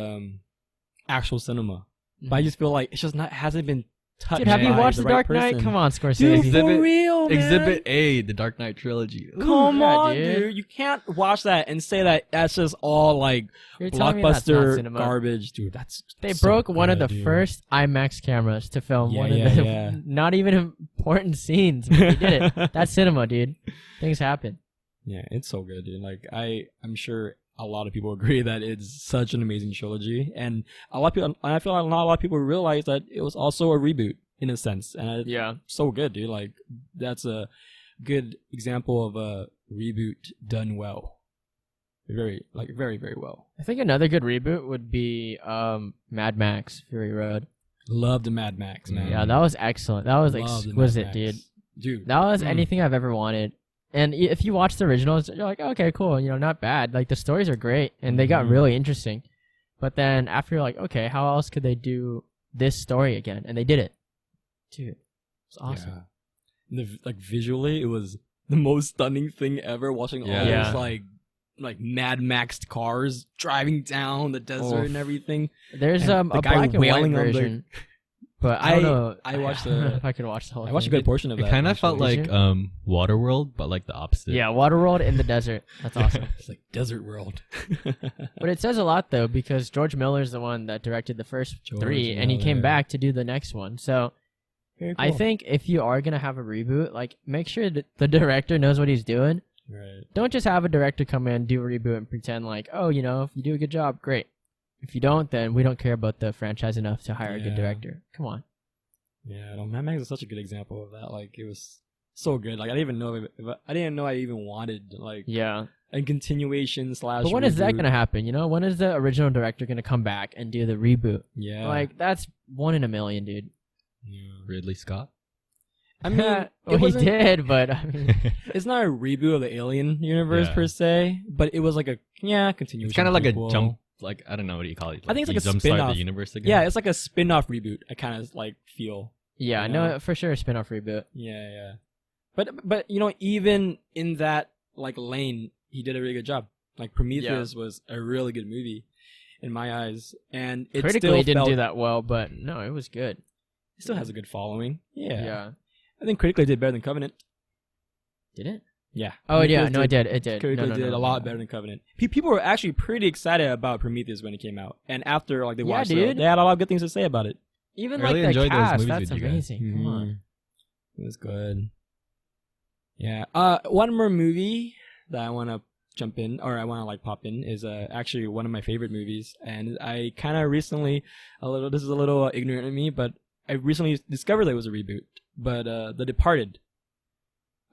actual cinema. But I just feel like it's just hasn't been touched. Dude, have you by watched the The right Dark Knight? person. Come on, Scorsese. Dude, for real, man. Exhibit A, the Dark Knight trilogy. Come Yeah, on, dude. dude. You can't watch that and say that that's just all like You're telling me that's not blockbuster cinema. garbage, dude. That's They so broke one of good, the dude. first IMAX cameras to film Yeah, one yeah, of the yeah. not even important scenes. But they did it. That's cinema, dude. Things happen. Yeah, it's so good, dude. Like I'm sure a lot of people agree that it's such an amazing trilogy, and a lot of people. I feel like not a lot of people realize that it was also a reboot in a sense, and Yeah. so good, dude. Like that's a good example of a reboot done well. Very very well. I think another good reboot would be Mad Max Fury Road. Love the Mad Max, man. Yeah, that was excellent. That was Love the exquisite, Mad dude. Max. Dude, That was anything I've ever wanted. And if you watch the originals, you're like, okay, cool. Not bad. Like, the stories are great, and they got really interesting. But then after you're like, okay, how else could they do this story again? And they did it. Dude, it's awesome. Yeah. Like, visually, it was the most stunning thing ever, watching all Yeah. those, like Mad Max cars driving down the desert and everything. There's And the a guy black and white wailing on the- version. But I don't know. I watched don't know the- if I could watch the whole I watched a thing. good portion of It that. kind of felt actually. like Did Waterworld, but like the opposite. Yeah, Waterworld in the desert. That's awesome. It's like Desert World. But it says a lot, though, because George Miller's the one that directed the first George 3, and he came Miller. back to do the next one. So Very I cool. think if you are going to have a reboot, like, make sure that the director knows what he's doing. Right. Don't just have a director come in, do a reboot, and pretend like, oh, if you do a good job, great. If you don't, then we don't care about the franchise enough to hire a good Yeah. director. Come on. Yeah, no, Mad Max is such a good example of that. Like, it was so good. Like, I didn't even know I didn't know I even wanted like Yeah. a continuation slash. But when is that reboot. going to happen? When is the original director going to come back and do the reboot? Yeah. Like, that's 1 in a million, dude. Yeah. Ridley Scott. I mean, Well, it he wasn't- did, but I mean, It's not a reboot of the Alien universe Yeah. per se, but it was like a continuation. It's kind of like a prequel. jump. Like, I don't know what do you call it. I think it's you like a jumpstart spin-off. the universe again. Yeah, it's like a spin-off reboot. I kind of like feel. yeah, You no, know? for sure, a spin-off reboot. Yeah. But even in that like lane, he did a really good job. Like Prometheus was a really good movie in my eyes, and it Critically, still it didn't felt, do that well, but no, it was good. It still has a good following. Yeah. I think critically it did better than Covenant. Did it? Yeah. Oh, yeah, Prometheus no, it did. It did. Critically No, did no, a lot no. better than Covenant. People were actually pretty excited about Prometheus when it came out, and after like they Yeah, watched it, dude. they had a lot of good things to say about it. Even I really like the enjoyed those cast, movies that's with you guys. amazing. Come on. It was good. Yeah. One more movie that I want to jump in, or I want to like pop in, is actually one of my favorite movies, and I kind of recently this is a little ignorant of me, but I recently discovered that it was a reboot. But The Departed,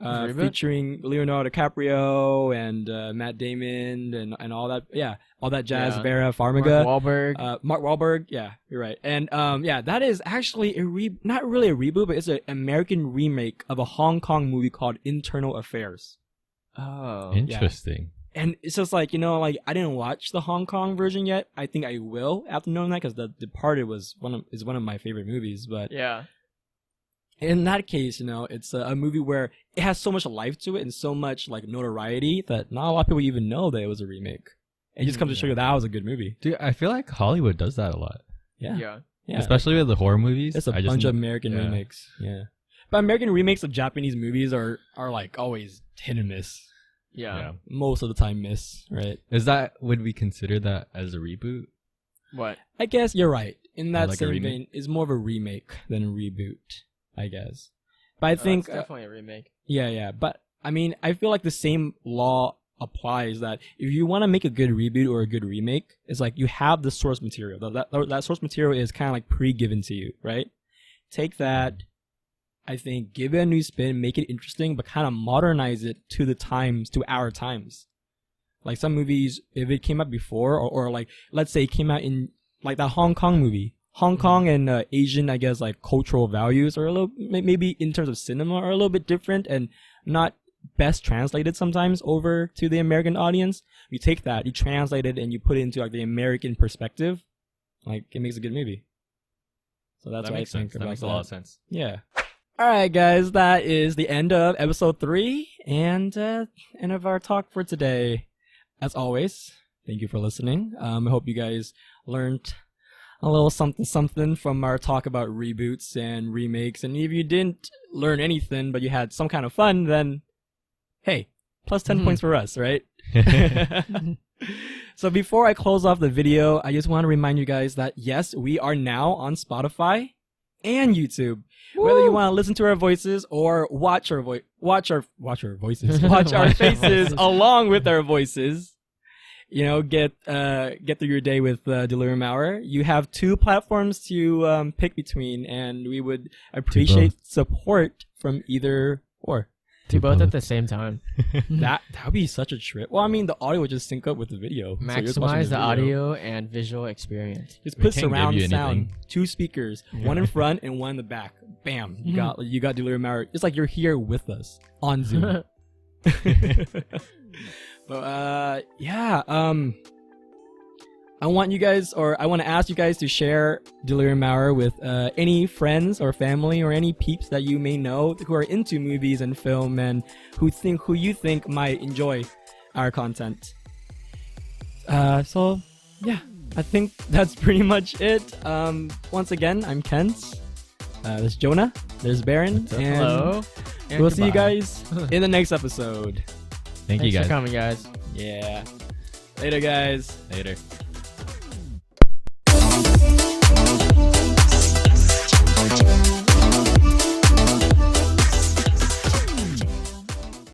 Reboot? featuring Leonardo DiCaprio and Matt Damon and all that, all that jazz. Yeah. Vera Mark Farmiga. Wahlberg. Mark Wahlberg, yeah, you're right. And that is actually not really a reboot, but it's an American remake of a Hong Kong movie called Internal Affairs. Oh. Interesting. And it's just like, like I didn't watch the Hong Kong version yet. I think I will after knowing that, because The Departed is one of my favorite movies. But Yeah. in that case, it's a movie where it has so much life to it and so much like notoriety that not a lot of people even know that it was a remake. It just comes to show you that was a good movie. Dude, I feel like Hollywood does that a lot. Yeah. Especially with the horror movies. It's a I just bunch of kn- American yeah. remakes. Yeah. But American remakes of Japanese movies are like always hit and miss. Yeah. Most of the time miss, right? Would we consider that as a reboot? What? I guess you're right. In that Like a same remake? vein, it's more of a remake than a reboot, I guess. But I think, It's definitely a remake. yeah. But I mean, I feel like the same law applies that if you want to make a good reboot or a good remake, it's like you have the source material. That source material is kind of like pre-given to you, right? Take that, I think, give it a new spin, make it interesting, but kind of modernize it to the times, to our times. Like some movies, if it came out before, or like, let's say it came out in, like that Hong Kong movie. Hong Kong and Asian, I guess, like cultural values are a little, maybe in terms of cinema, are a little bit different and not best translated sometimes over to the American audience. You take that, you translate it, and you put it into like the American perspective. Like, it makes a good movie. So that's That what I makes think sense. about That makes a lot of sense. Yeah. All right, guys, that is the end of episode 3 and end of our talk for today. As always, thank you for listening. I hope you guys learned a little something from our talk about reboots and remakes. And if you didn't learn anything, but you had some kind of fun, then hey, plus 10 points for us, right? So before I close off the video, I just want to remind you guys that yes, we are now on Spotify and YouTube. Woo! Whether you want to listen to our voices or watch our voices, watch our faces along with our voices. You know, get through your day with Delirium Hour. You have 2 platforms to pick between, and we would appreciate support from either or. Do both at the same time. That would be such a trip. Well, I mean, the audio would just sync up with the video. Maximize the audio and visual experience. Just put surround sound, 2 speakers, one in front and one in the back. Bam! You got Delirium Hour. It's like you're here with us on Zoom. But yeah, I want to ask you guys to share Delirium Hour with any friends or family or any peeps that you may know who are into movies and film and who you think might enjoy our content. So yeah, I think that's pretty much it. Once again, I'm Kent. There's Jonah. There's Baron. And hello. And we'll see you guys in the next episode. Thanks you guys for coming, guys. Yeah. Later, guys. Later.